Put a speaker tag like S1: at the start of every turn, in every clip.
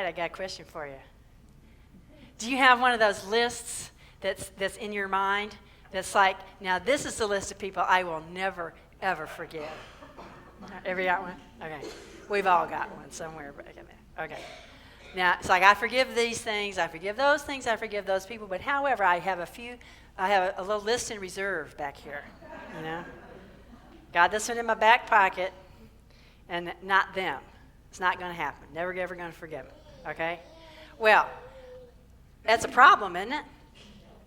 S1: right, I got a question for you. Do you have one of those lists that's in your mind that's like, now this is the list of people I will never, ever forget? Ever got one? Okay. We've all got one somewhere. Okay. Now, it's like, I forgive these things, I forgive those things, I forgive those people, but however, I have a little list in reserve back here, you know? Got this one in my back pocket, and not them. It's not going to happen. Never, ever going to forgive them, okay? Well, that's a problem, isn't it?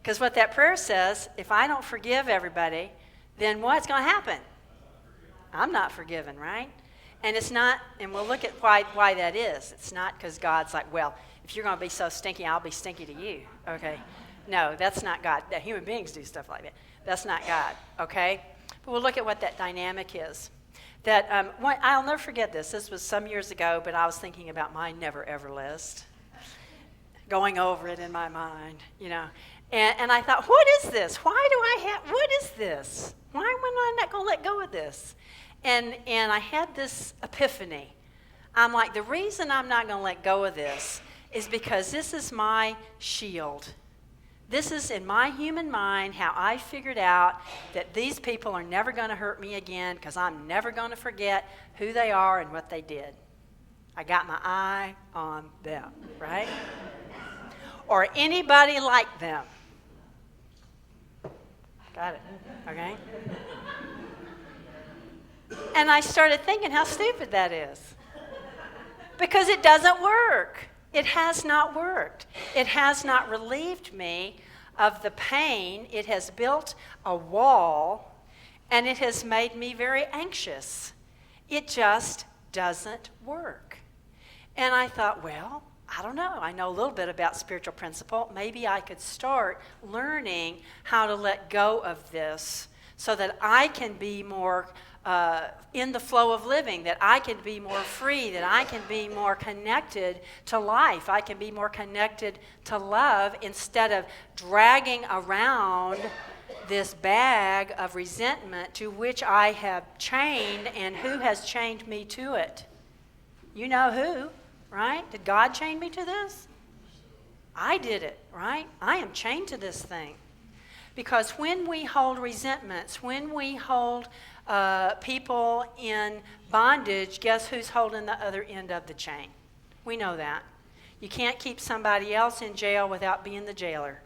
S1: Because what that prayer says, if I don't forgive everybody, then what's going to happen? I'm not forgiven, right? And it's not, and we'll look at why that is. It's not because God's like, well, if you're going to be so stinky, I'll be stinky to you, okay? No, that's not God. Human beings do stuff like that. That's not God, okay? But we'll look at what that dynamic is. I'll never forget this. This was some years ago, but I was thinking about my never ever list, going over it in my mind, you know. And I thought, what is this? What is this? Why am I not going to let go of this? And I had this epiphany. I'm like, the reason I'm not going to let go of this is because this is my shield. This is in my human mind how I figured out that these people are never going to hurt me again because I'm never going to forget who they are and what they did. I got my eye on them, right? Or anybody like them. Got it, okay? And I started thinking how stupid that is. Because it doesn't work. It has not worked. It has not relieved me of the pain. It has built a wall, and it has made me very anxious. It just doesn't work. And I thought, well, I don't know. I know a little bit about spiritual principle. Maybe I could start learning how to let go of this so that I can be more in the flow of living, that I can be more free, that I can be more connected to life. I can be more connected to love instead of dragging around this bag of resentment to which I have chained, and who has chained me to it? You know who, right? Did God chain me to this? I did it, right? I am chained to this thing. Because when we hold resentments, when we hold people in bondage, guess who's holding the other end of the chain? We know that. You can't keep somebody else in jail without being the jailer.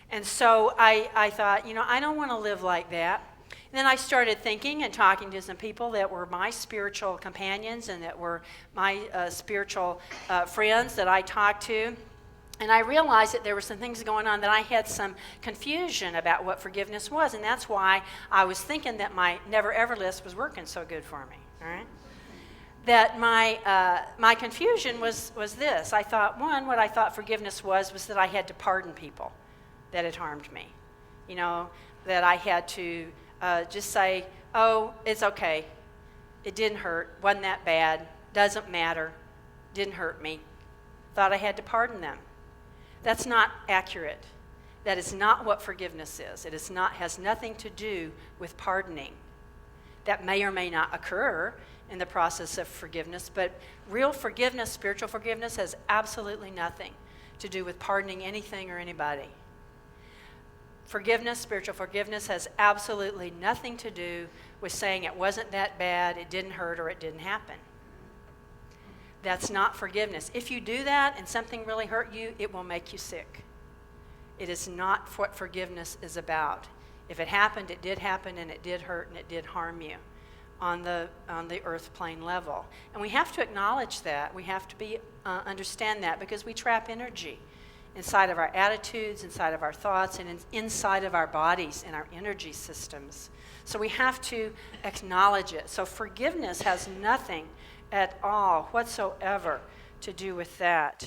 S1: And so I thought, I don't want to live like that. And then I started thinking and talking to some people that were my spiritual companions and that were my spiritual friends that I talked to. And I realized that there were some things going on that I had some confusion about what forgiveness was. And that's why I was thinking that my never ever list was working so good for me. All right? That my confusion was this. I thought, what I thought forgiveness was that I had to pardon people that had harmed me. That I had to just say, oh, it's okay. It didn't hurt. Wasn't that bad. Doesn't matter. Didn't hurt me. Thought I had to pardon them. That's not accurate. That is not what forgiveness is. It has nothing to do with pardoning. That may or may not occur in the process of forgiveness, but real forgiveness, spiritual forgiveness, has absolutely nothing to do with pardoning anything or anybody. Forgiveness, spiritual forgiveness, has absolutely nothing to do with saying it wasn't that bad, it didn't hurt, or it didn't happen. That's not forgiveness. If you do that and something really hurt you, it will make you sick. It is not what forgiveness is about. If it happened, it did happen, and it did hurt, and it did harm you on the earth plane level. And we have to acknowledge that. We have to understand that, because we trap energy inside of our attitudes, inside of our thoughts, and inside of our bodies and our energy systems. So we have to acknowledge it. So forgiveness has nothing at all whatsoever to do with that.